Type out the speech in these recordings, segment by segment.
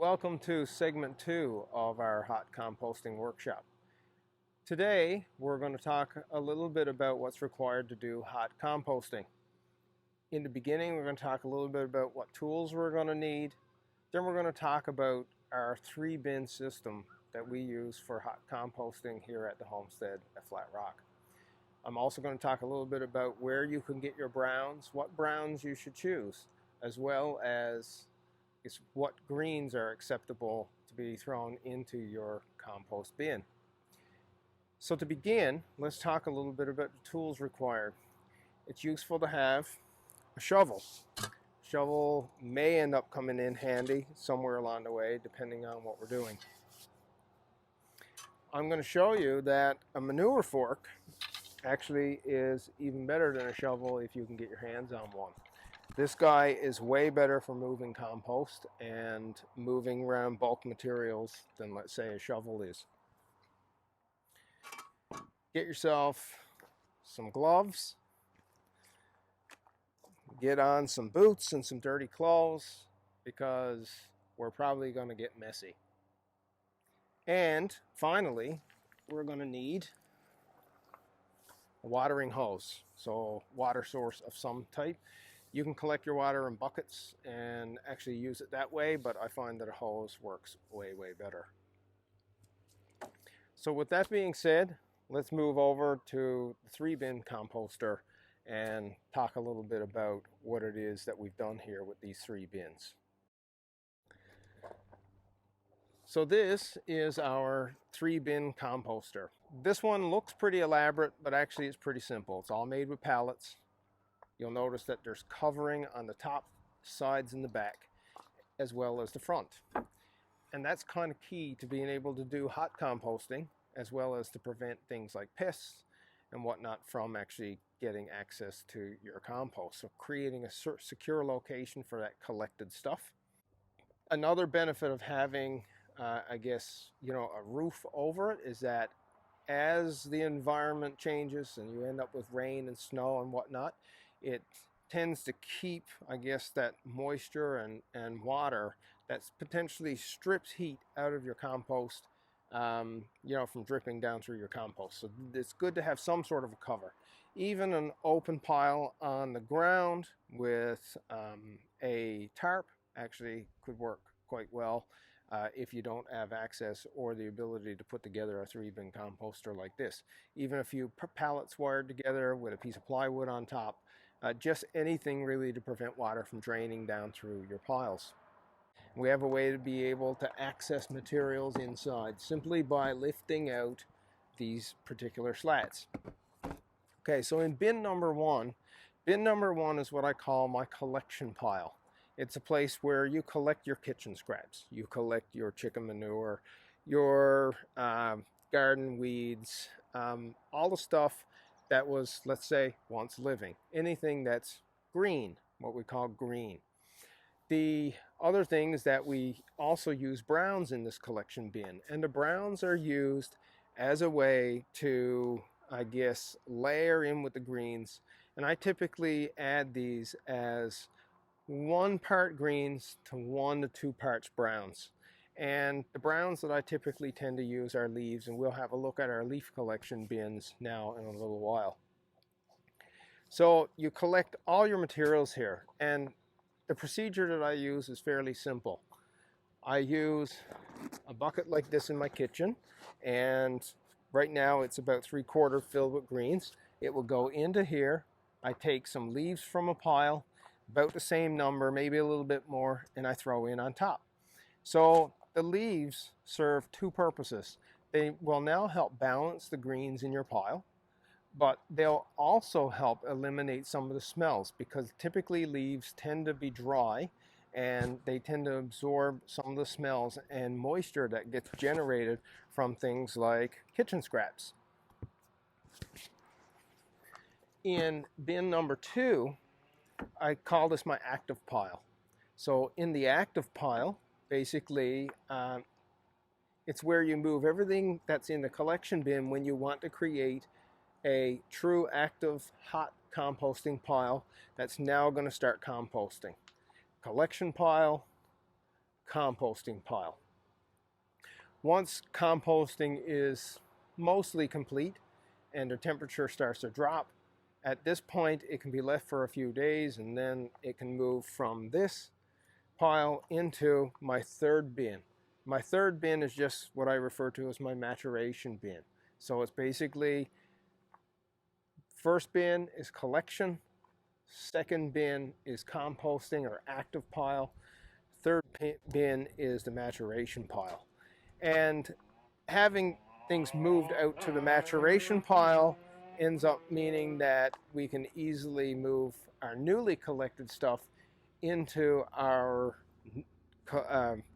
Welcome to segment 2 of our hot composting workshop. Today we're going to talk a little bit about what's required to do hot composting. In the beginning we're going to talk a little bit about what tools we're going to need. Then we're going to talk about our 3-bin system that we use for hot composting here at the homestead at Flat Rock. I'm also going to talk a little bit about where you can get your browns, what browns you should choose, as well as what greens are acceptable to be thrown into your compost bin. So to begin, let's talk a little bit about the tools required. It's useful to have a shovel. Shovel may end up coming in handy somewhere along the way depending on what we're doing. I'm going to show you that a manure fork actually is even better than a shovel if you can get your hands on one. This guy is way better for moving compost and moving around bulk materials than, let's say, a shovel is. Get yourself some gloves, get on some boots and some dirty clothes because we're probably going to get messy. And finally, we're going to need a watering hose, so water source of some type. You can collect your water in buckets and actually use it that way, but I find that a hose works way better. So with that being said, let's move over to the 3-bin composter and talk a little bit about what it is that we've done here with these 3 bins. So this is our 3-bin composter. This one looks pretty elaborate, but actually it's pretty simple. It's all made with pallets. You'll notice that there's covering on the top, sides, and the back, as well as the front. And that's kind of key to being able to do hot composting, as well as to prevent things like pests and whatnot from actually getting access to your compost. So creating a secure location for that collected stuff. Another benefit of having, a roof over it is that as the environment changes and you end up with rain and snow and whatnot, it tends to keep, that moisture and water that potentially strips heat out of your compost, from dripping down through your compost. So it's good to have some sort of a cover. Even an open pile on the ground with a tarp actually could work quite well if you don't have access or the ability to put together a 3-bin composter like this. Even a few pallets wired together with a piece of plywood on top. Just anything really to prevent water from draining down through your piles. We have a way to be able to access materials inside simply by lifting out these particular slats. Okay, so in bin number 1 is what I call my collection pile. It's a place where you collect your kitchen scraps. You collect your chicken manure, your garden weeds, all the stuff that was, let's say, once living. Anything that's green, what we call green. The other thing is that we also use browns in this collection bin. And the browns are used as a way to, layer in with the greens. And I typically add these as 1 part greens to 1 to 2 parts browns. And the browns that I typically tend to use are leaves, and we'll have a look at our leaf collection bins now in a little while. So you collect all your materials here, and the procedure that I use is fairly simple. I use a bucket like this in my kitchen, and right now it's about 3/4 filled with greens. It will go into here. I take some leaves from a pile, about the same number, maybe a little bit more, and I throw in on top. So the leaves serve 2 purposes. They will now help balance the greens in your pile, but they'll also help eliminate some of the smells, because typically leaves tend to be dry and they tend to absorb some of the smells and moisture that gets generated from things like kitchen scraps. In bin number 2, I call this my active pile. So in the active pile, basically, it's where you move everything that's in the collection bin when you want to create a true active hot composting pile that's now going to start composting. Collection pile, composting pile. Once composting is mostly complete and the temperature starts to drop, at this point it can be left for a few days, and then it can move from this pile into my third bin. My third bin is just what I refer to as my maturation bin. So it's basically, first bin is collection, second bin is composting or active pile, third bin is the maturation pile. And having things moved out to the maturation pile ends up meaning that we can easily move our newly collected stuff into our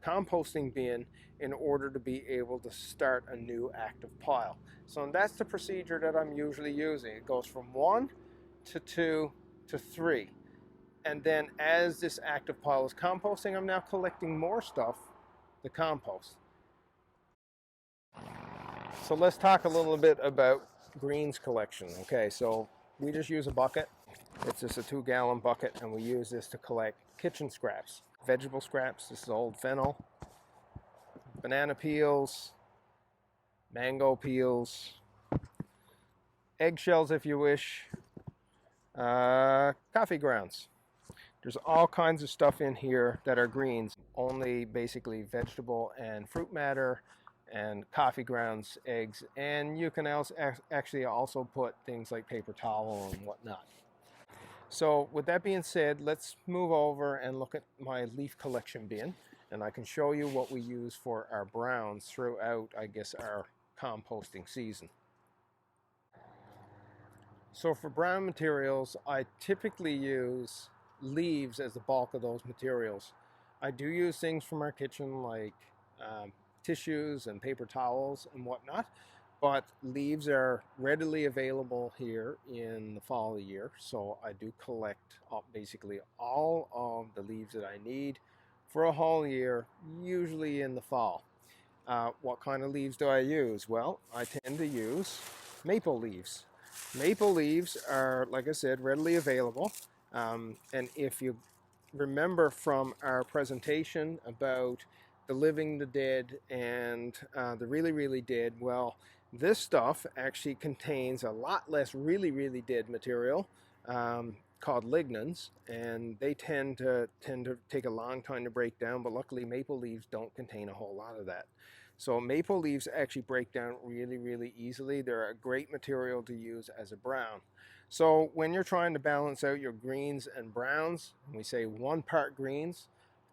composting bin in order to be able to start a new active pile. So that's the procedure that I'm usually using. It goes from 1 to 2 to 3. And then as this active pile is composting, I'm now collecting more stuff to compost. So let's talk a little bit about greens collection. Okay, so we just use a bucket. It's just a 2-gallon bucket, and we use this to collect kitchen scraps, vegetable scraps. This is old fennel, banana peels, mango peels, eggshells if you wish, coffee grounds. There's all kinds of stuff in here that are greens, only basically vegetable and fruit matter, and coffee grounds, eggs, and you can actually also put things like paper towel and whatnot. So with that being said, let's move over and look at my leaf collection bin, and I can show you what we use for our browns throughout, I guess, our composting season. So for brown materials, I typically use leaves as the bulk of those materials. I do use things from our kitchen like tissues and paper towels and whatnot, but leaves are readily available here in the fall of the year, so I do collect basically all of the leaves that I need for a whole year, usually in the fall. What kind of leaves do I use? Well, I tend to use maple leaves. Maple leaves are, like I said, readily available, and if you remember from our presentation about the living, the dead, and the really, really dead, well, this stuff actually contains a lot less really, really dead material called lignans, and they tend to take a long time to break down, but luckily maple leaves don't contain a whole lot of that. So maple leaves actually break down really, really easily. They're a great material to use as a brown. So when you're trying to balance out your greens and browns, and we say 1 part greens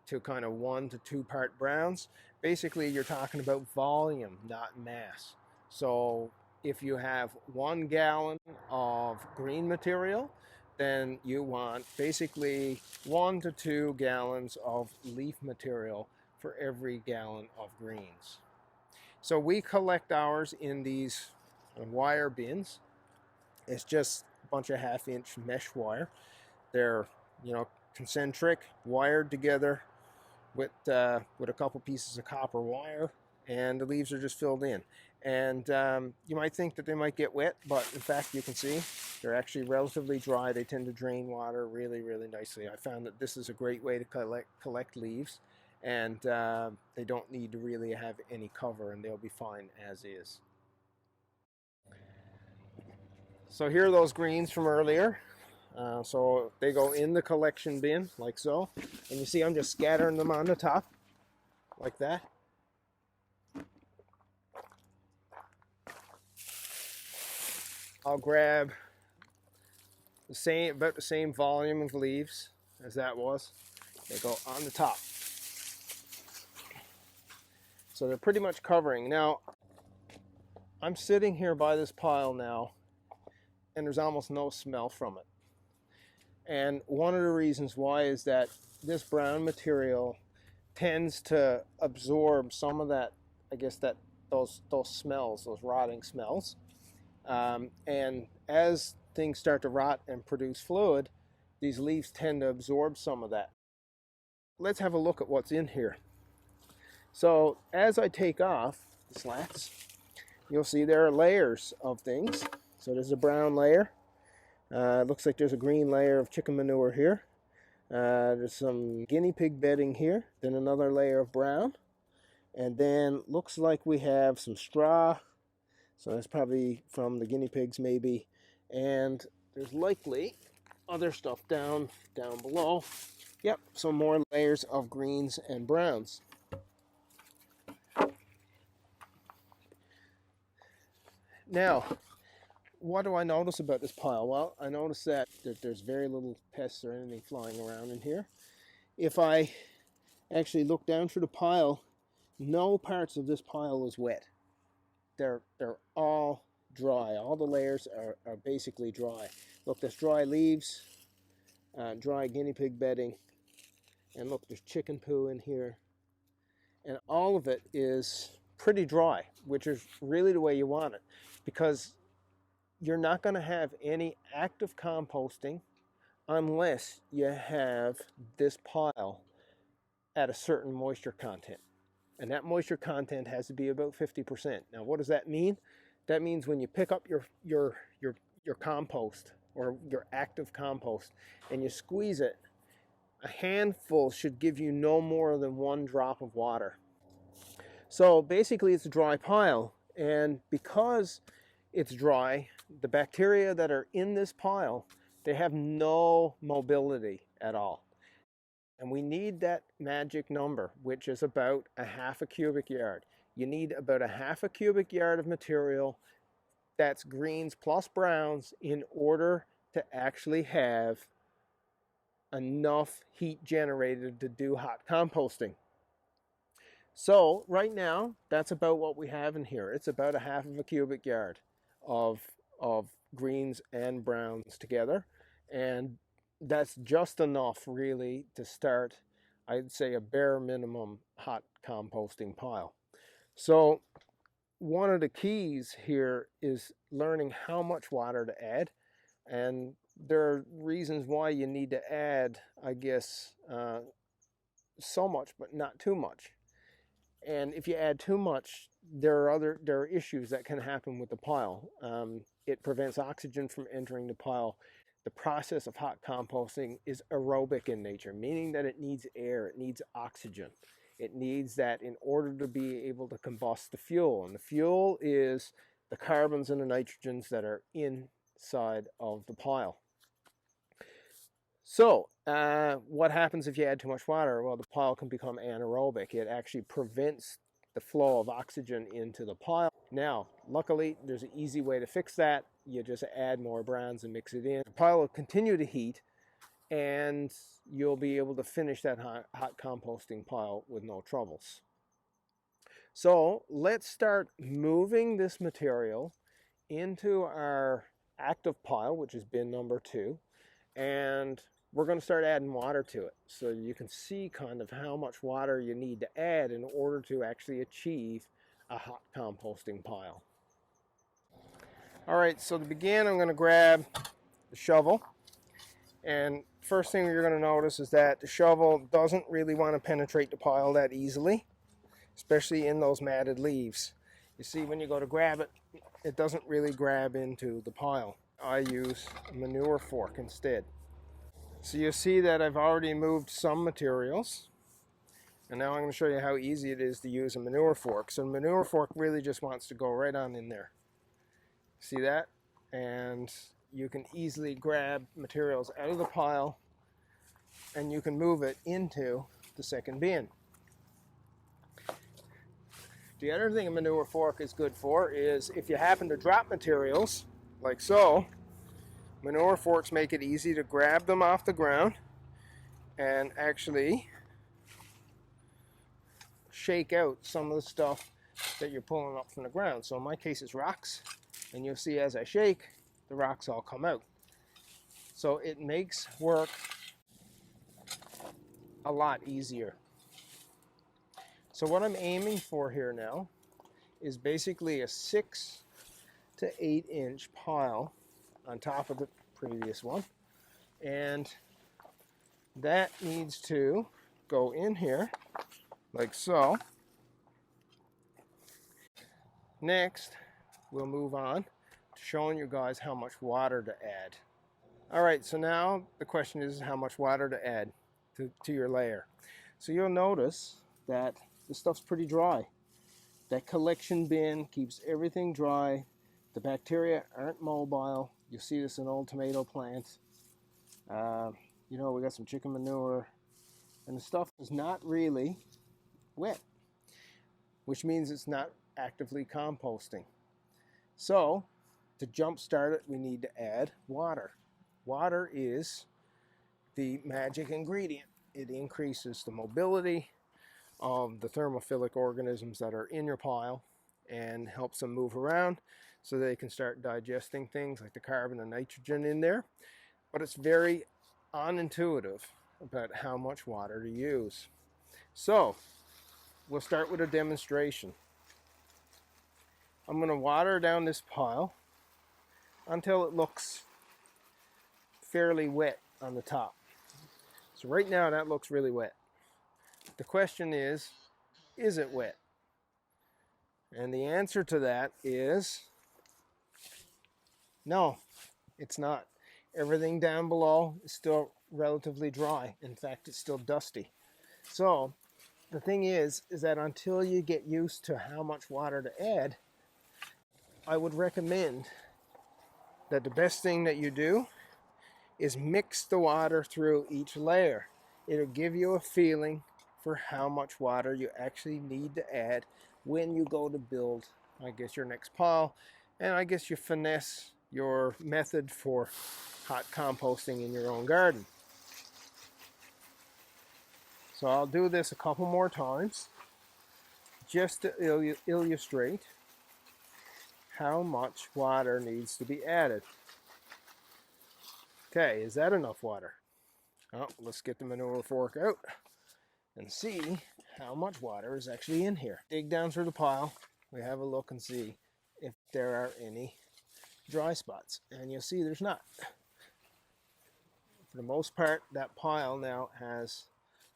to kind of 1 to 2 part browns, basically you're talking about volume, not mass. So if you have 1 gallon of green material, then you want basically 1 to 2 gallons of leaf material for every gallon of greens. So we collect ours in these wire bins. It's just a bunch of 1/2-inch mesh wire. They're, concentric, wired together with a couple pieces of copper wire, and the leaves are just filled in. And you might think that they might get wet, but in fact you can see they're actually relatively dry. They tend to drain water really, really nicely. I found that this is a great way to collect leaves, and they don't need to really have any cover, and they'll be fine as is. So here are those greens from earlier. So they go in the collection bin like so, and you see I'm just scattering them on the top like that. I'll grab about the same volume of leaves as that was. They go on the top. So they're pretty much covering. Now, I'm sitting here by this pile now, and there's almost no smell from it. And one of the reasons why is that this brown material tends to absorb some of that, I guess, those smells, those rotting smells. And as things start to rot and produce fluid, these leaves tend to absorb some of that. Let's have a look at what's in here. So as I take off the slats, you'll see there are layers of things. So there's a brown layer. It looks like there's a green layer of chicken manure here. There's some guinea pig bedding here, then another layer of brown, and then looks like we have some straw, so that's probably from the guinea pigs maybe, and there's likely other stuff down below. Yep, some more layers of greens and browns. Now, what do I notice about this pile? Well, I notice that there's very little pests or anything flying around in here. If I actually look down through the pile, no parts of this pile is wet. They're all dry. All the layers are basically dry. Look, there's dry leaves, dry guinea pig bedding, and look, there's chicken poo in here. And all of it is pretty dry, which is really the way you want it, because you're not going to have any active composting unless you have this pile at a certain moisture content. And that moisture content has to be about 50%. Now, what does that mean? That means when you pick up your compost or your active compost and you squeeze it, a handful should give you no more than 1 drop of water. So basically it's a dry pile, and because it's dry, the bacteria that are in this pile, they have no mobility at all. And we need that magic number, which is about a half a cubic yard. You need about a half a cubic yard of material that's greens plus browns in order to actually have enough heat generated to do hot composting. So right now, that's about what we have in here. It's about a half of a cubic yard of greens and browns together. And that's just enough really to start, I'd say, a bare minimum hot composting pile. So one of the keys here is learning how much water to add. And there are reasons why you need to add, I guess, so much, but not too much. And if you add too much, there are issues that can happen with the pile. It prevents oxygen from entering the pile. The process of hot composting is aerobic in nature, meaning that it needs air, it needs oxygen. It needs that in order to be able to combust the fuel. And the fuel is the carbons and the nitrogens that are inside of the pile. So, what happens if you add too much water? Well, the pile can become anaerobic. It actually prevents the flow of oxygen into the pile. Now, luckily, there's an easy way to fix that. You just add more browns and mix it in. The pile will continue to heat, and you'll be able to finish that hot composting pile with no troubles. So, let's start moving this material into our active pile, which is bin number 2, and we're going to start adding water to it so you can see kind of how much water you need to add in order to actually achieve a hot composting pile. All right, so to begin, I'm going to grab the shovel, and first thing you're going to notice is that the shovel doesn't really want to penetrate the pile that easily, especially in those matted leaves. You see, when you go to grab it, it doesn't really grab into the pile. I use a manure fork instead. So you see that I've already moved some materials, and now I'm going to show you how easy it is to use a manure fork. So the manure fork really just wants to go right on in there. See that? And you can easily grab materials out of the pile and you can move it into the second bin. The other thing a manure fork is good for is if you happen to drop materials, like so, manure forks make it easy to grab them off the ground and actually shake out some of the stuff that you're pulling up from the ground. So in my case it's rocks, and you'll see as I shake, the rocks all come out. So it makes work a lot easier. So what I'm aiming for here now is basically a 6 to 8 inch pile on top of the previous one, and that needs to go in here like so. Next, we'll move on to showing you guys how much water to add. All right, so now the question is how much water to add. to your layer. So you'll notice that the stuff's pretty dry. That collection bin keeps everything dry. The bacteria aren't mobile. You'll see this in old tomato plants. You know, we got some chicken manure, and the stuff is not really wet, which means it's not actively composting. So to jumpstart it, we need to add water. Water is the magic ingredient. It increases the mobility of the thermophilic organisms that are in your pile and helps them move around so they can start digesting things like the carbon and nitrogen in there. But it's very unintuitive about how much water to use. So we'll start with a demonstration. I'm going to water down this pile until it looks fairly wet on the top. So right now that looks really wet. The question is it wet? And the answer to that is no, it's not. Everything down below is still relatively dry. In fact, it's still dusty. So the thing is that until you get used to how much water to add, I would recommend that the best thing that you do is mix the water through each layer. It'll give you a feeling for how much water you actually need to add when you go to build, I guess, your next pile. And I guess you finesse your method for hot composting in your own garden. So I'll do this a couple more times just to illustrate how much water needs to be added. Okay, is that enough water? Oh, let's get the manure fork out and see how much water is actually in here. Dig down through the pile. We have a look and see if there are any dry spots. And you'll see there's not. For the most part, that pile now has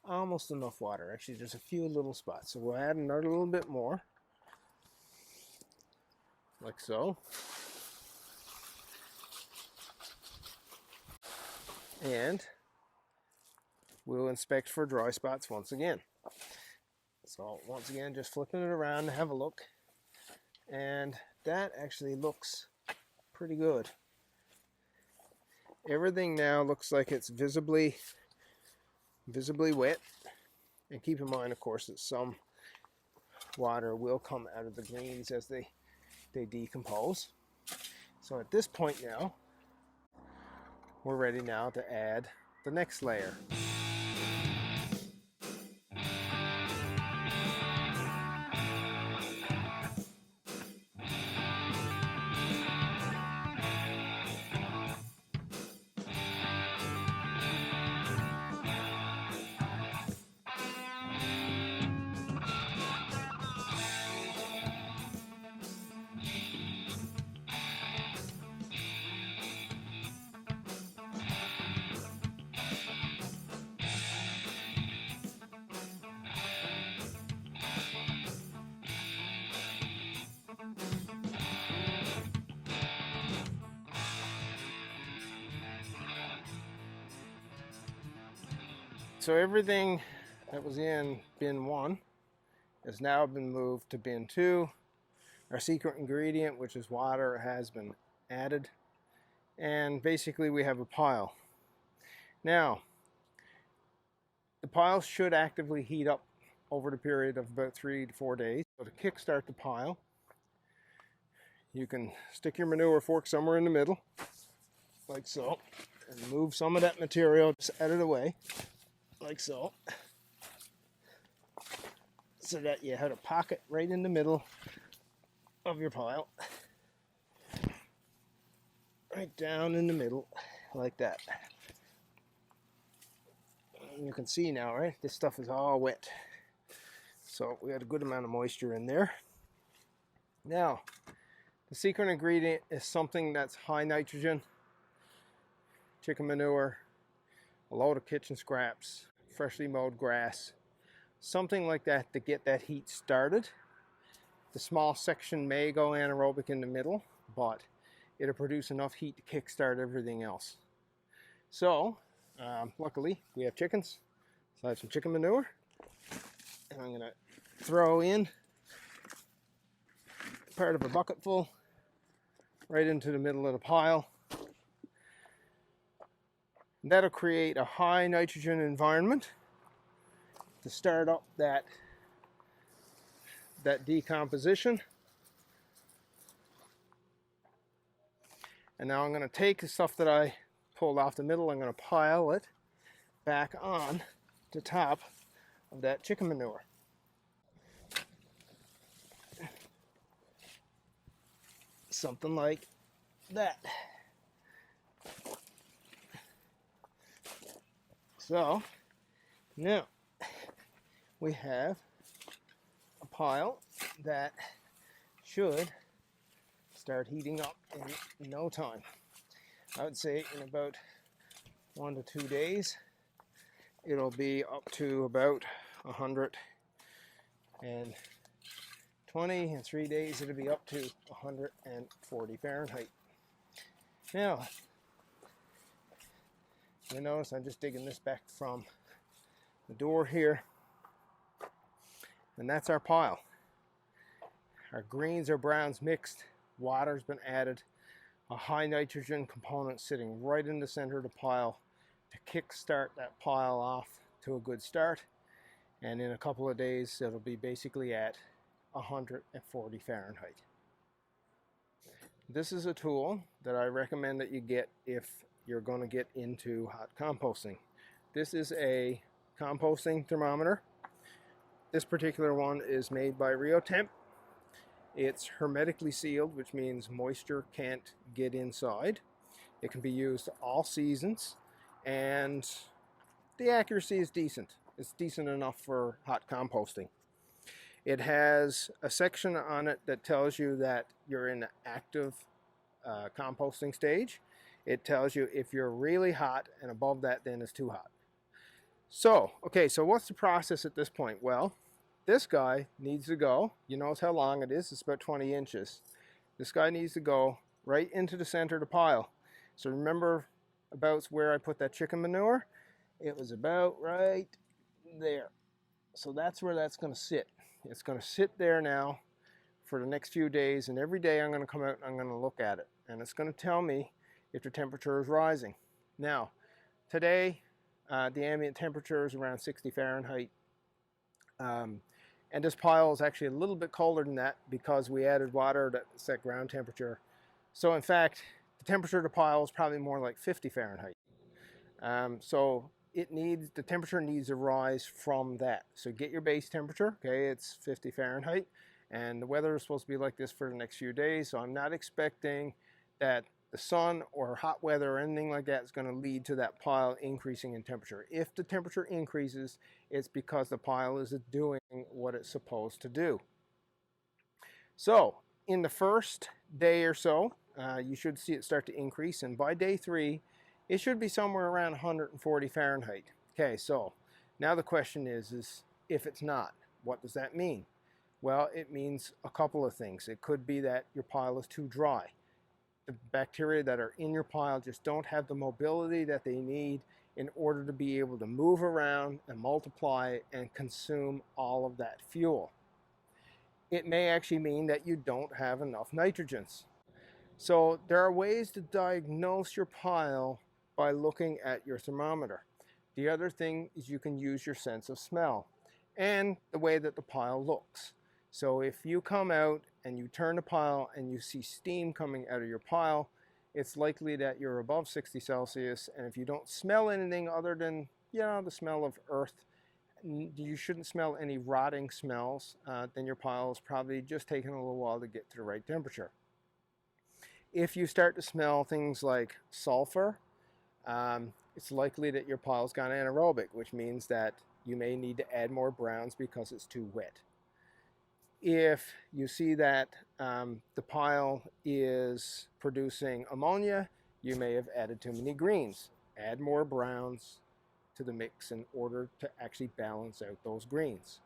almost enough water. Actually, just a few little spots. So we'll add another little bit more. Like so. And we'll inspect for dry spots once again. So once again, just flipping it around to have a look. And that actually looks pretty good. Everything now looks like it's visibly wet. And keep in mind, of course, that some water will come out of the greens as they decompose. So at this point now, we're ready now to add the next layer. So everything that was in bin 1 has now been moved to bin 2. Our secret ingredient, which is water, has been added. And basically we have a pile. Now, the pile should actively heat up over the period of about 3 to 4 days. So to kickstart the pile, you can stick your manure fork somewhere in the middle, like so, and move some of that material just out of the way, like so, so that you have a pocket right in the middle of your pile, right down in the middle, like that. And you can see now, right, this stuff is all wet, so we got a good amount of moisture in there. Now, the secret ingredient is something that's high nitrogen, chicken manure, a load of kitchen scraps, freshly mowed grass, something like that to get that heat started. The small section may go anaerobic in the middle, but it'll produce enough heat to kickstart everything else. So, luckily, we have chickens. So I have some chicken manure, and I'm going to throw in part of a bucket full right into the middle of the pile. And that'll create a high nitrogen environment to start up that decomposition. And now I'm going to take the stuff that I pulled off the middle, I'm going to pile it back on the top of that chicken manure. Something like that. So now we have a pile that should start heating up in no time. I would say in about 1 to 2 days it'll be up to about 120. In 3 days it'll be up to 140 Fahrenheit. Now you notice I'm just digging this back from the door here, and that's our pile. Our greens or browns mixed, water's been added, a high nitrogen component sitting right in the center of the pile to kick-start that pile off to a good start, and in a couple of days it'll be basically at 140 Fahrenheit. This is a tool that I recommend that you get if you're going to get into hot composting. This is a composting thermometer. This particular one is made by RioTemp. It's hermetically sealed, which means moisture can't get inside. It can be used all seasons, and the accuracy is decent. It's decent enough for hot composting. It has a section on it that tells you that you're in the active composting stage. It tells you if you're really hot, and above that then it's too hot. So, okay, so what's the process at this point? Well, this guy needs to go, you notice how long it is, it's about 20 inches. This guy needs to go right into the center of the pile. So remember about where I put that chicken manure? It was about right there. So that's where that's going to sit. It's going to sit there now for the next few days, and every day I'm going to come out and I'm going to look at it, and it's going to tell me if the temperature is rising. Now, today the ambient temperature is around 60 Fahrenheit, and this pile is actually a little bit colder than that because we added water to set ground temperature. So in fact, the temperature of the pile is probably more like 50 Fahrenheit. So the temperature needs to rise from that. So get your base temperature, okay, it's 50 Fahrenheit, and the weather is supposed to be like this for the next few days, so I'm not expecting that the sun or hot weather or anything like that is going to lead to that pile increasing in temperature. If the temperature increases, it's because the pile is doing what it's supposed to do. So in the first day or so, you should see it start to increase, and by day 3, it should be somewhere around 140 Fahrenheit. Okay, so now the question is if it's not, what does that mean? Well, it means a couple of things. It could be that your pile is too dry. The bacteria that are in your pile just don't have the mobility that they need in order to be able to move around and multiply and consume all of that fuel. It may actually mean that you don't have enough nitrogens. So there are ways to diagnose your pile by looking at your thermometer. The other thing is you can use your sense of smell and the way that the pile looks. So if you come out and you turn the pile and you see steam coming out of your pile, it's likely that you're above 60 Celsius, and if you don't smell anything other than, the smell of earth, you shouldn't smell any rotting smells, then your pile is probably just taking a little while to get to the right temperature. If you start to smell things like sulfur, it's likely that your pile's gone anaerobic, which means that you may need to add more browns because it's too wet. If you see that the pile is producing ammonia, you may have added too many greens. Add more browns to the mix in order to actually balance out those greens.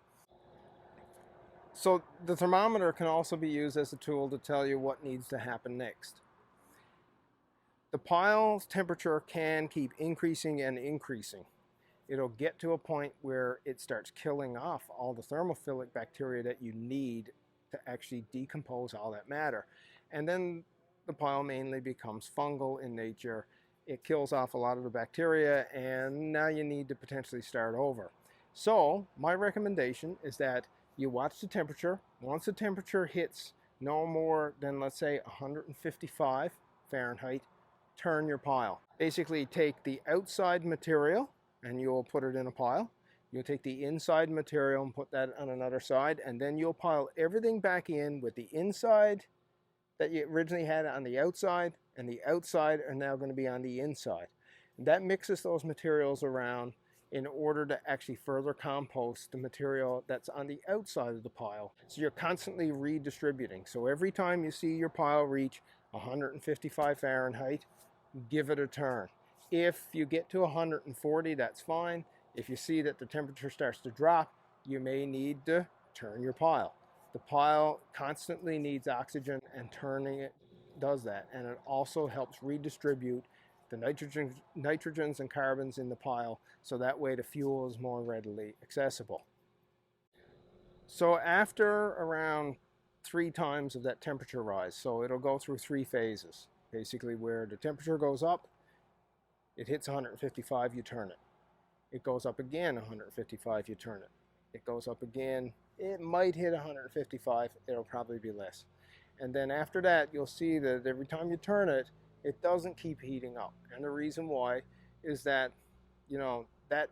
So the thermometer can also be used as a tool to tell you what needs to happen next. The pile's temperature can keep increasing and increasing. it'll get to a point where it starts killing off all the thermophilic bacteria that you need to actually decompose all that matter. And then the pile mainly becomes fungal in nature. It kills off a lot of the bacteria, and now you need to potentially start over. So my recommendation is that you watch the temperature. Once the temperature hits no more than, let's say, 155 Fahrenheit, turn your pile. Basically take the outside material and you'll put it in a pile. You'll take the inside material and put that on another side, and then you'll pile everything back in with the inside that you originally had on the outside, and the outside are now going to be on the inside. And that mixes those materials around in order to actually further compost the material that's on the outside of the pile. So you're constantly redistributing. So every time you see your pile reach 155 Fahrenheit, give it a turn. If you get to 140, that's fine. If you see that the temperature starts to drop, you may need to turn your pile. The pile constantly needs oxygen, and turning it does that. And it also helps redistribute the nitrogens and carbons in the pile, so that way the fuel is more readily accessible. So after around 3 times of that temperature rise, so it'll go through 3 phases, basically where the temperature goes up, it hits 155, you turn it. It goes up again 155, you turn it. It goes up again, it might hit 155, it'll probably be less. And then after that, you'll see that every time you turn it, it doesn't keep heating up. And the reason why is that, that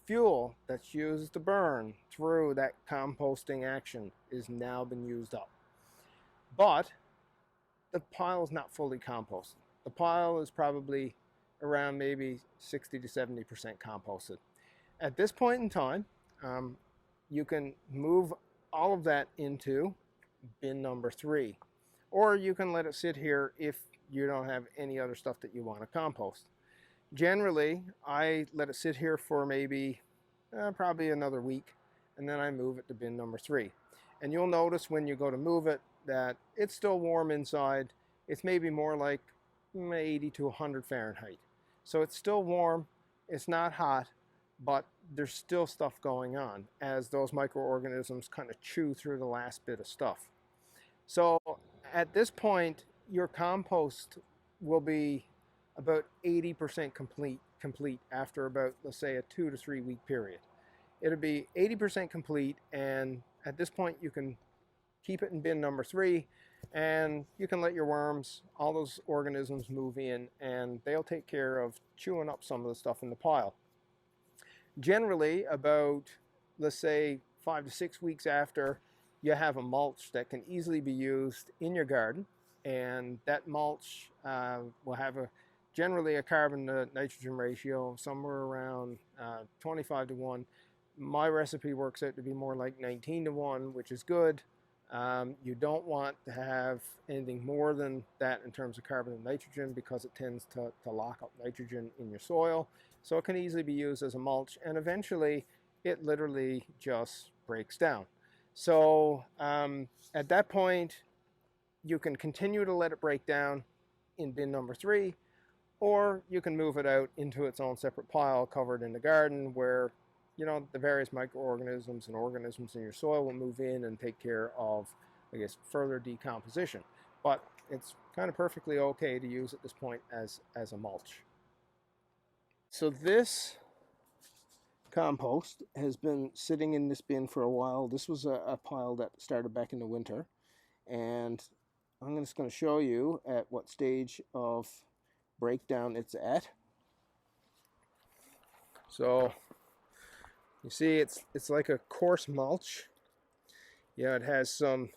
fuel that's used to burn through that composting action is now been used up. But the pile is not fully composted. The pile is probably around maybe 60 to 70% composted. At this point in time, you can move all of that into bin number 3, or you can let it sit here if you don't have any other stuff that you want to compost. Generally, I let it sit here for maybe probably another week, and then I move it to bin number 3. And you'll notice when you go to move it that it's still warm inside. It's maybe more like 80 to 100 Fahrenheit. So it's still warm, it's not hot, but there's still stuff going on as those microorganisms kind of chew through the last bit of stuff. So at this point, your compost will be about 80% complete after about, let's say, a 2 to 3 week period. It'll be 80% complete, and at this point you can keep it in bin number 3, and you can let your worms, all those organisms, move in, and they'll take care of chewing up some of the stuff in the pile. Generally, about, let's say, 5 to 6 weeks after, you have a mulch that can easily be used in your garden, and that mulch will have generally a carbon to nitrogen ratio somewhere around 25 to 1. My recipe works out to be more like 19 to 1, which is good. You don't want to have anything more than that in terms of carbon and nitrogen, because it tends to lock up nitrogen in your soil. So it can easily be used as a mulch, and eventually it literally just breaks down. So at that point, you can continue to let it break down in bin number 3, or you can move it out into its own separate pile covered in the garden, where the various microorganisms and organisms in your soil will move in and take care of, I guess, further decomposition. But it's kind of perfectly okay to use at this point as a mulch. So this compost has been sitting in this bin for a while. This was a pile that started back in the winter, and I'm just going to show you at what stage of breakdown it's at. So you see, it's like a coarse mulch. Yeah, it has some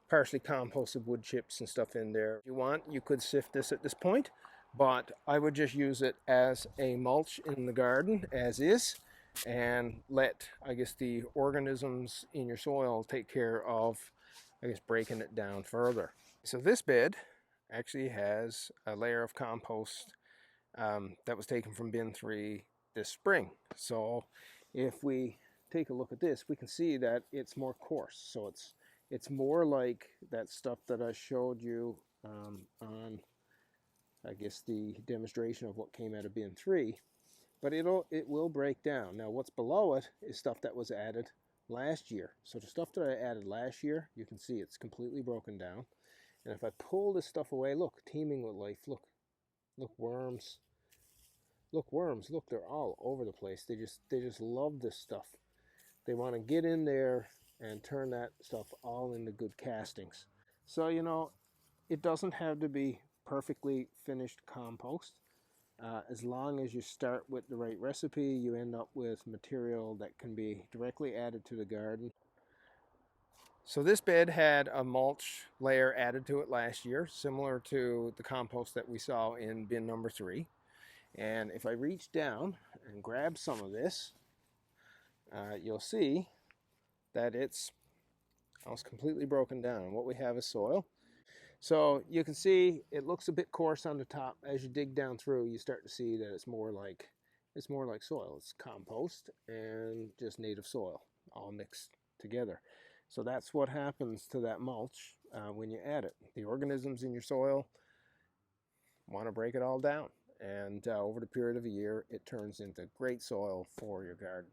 partially composted wood chips and stuff in there. If you want, you could sift this at this point, but I would just use it as a mulch in the garden as is, and let, I guess, the organisms in your soil take care of, I guess, breaking it down further. So this bed actually has a layer of compost that was taken from bin 3 this spring. So if we take a look at this, we can see that it's more coarse. So it's more like that stuff that I showed you on, I guess, the demonstration of what came out of bin 3. but it will break down. Now what's below it is stuff that was added last year. So the stuff that I added last year, you can see it's completely broken down. And if I pull this stuff away, look, teeming with life. Look worms. Look worms. Look, they're all over the place. They just love this stuff. They want to get in there and turn that stuff all into good castings. So, you know, it doesn't have to be perfectly finished compost. As long as you start with the right recipe, you end up with material that can be directly added to the garden. So this bed had a mulch layer added to it last year, similar to the compost that we saw in bin number 3. And if I reach down and grab some of this, you'll see that it's almost completely broken down. What we have is soil. So you can see it looks a bit coarse on the top. As you dig down through, you start to see that it's more like soil. It's compost and just native soil all mixed together. So that's what happens to that mulch when you add it. The organisms in your soil want to break it all down, and over the period of a year, it turns into great soil for your garden.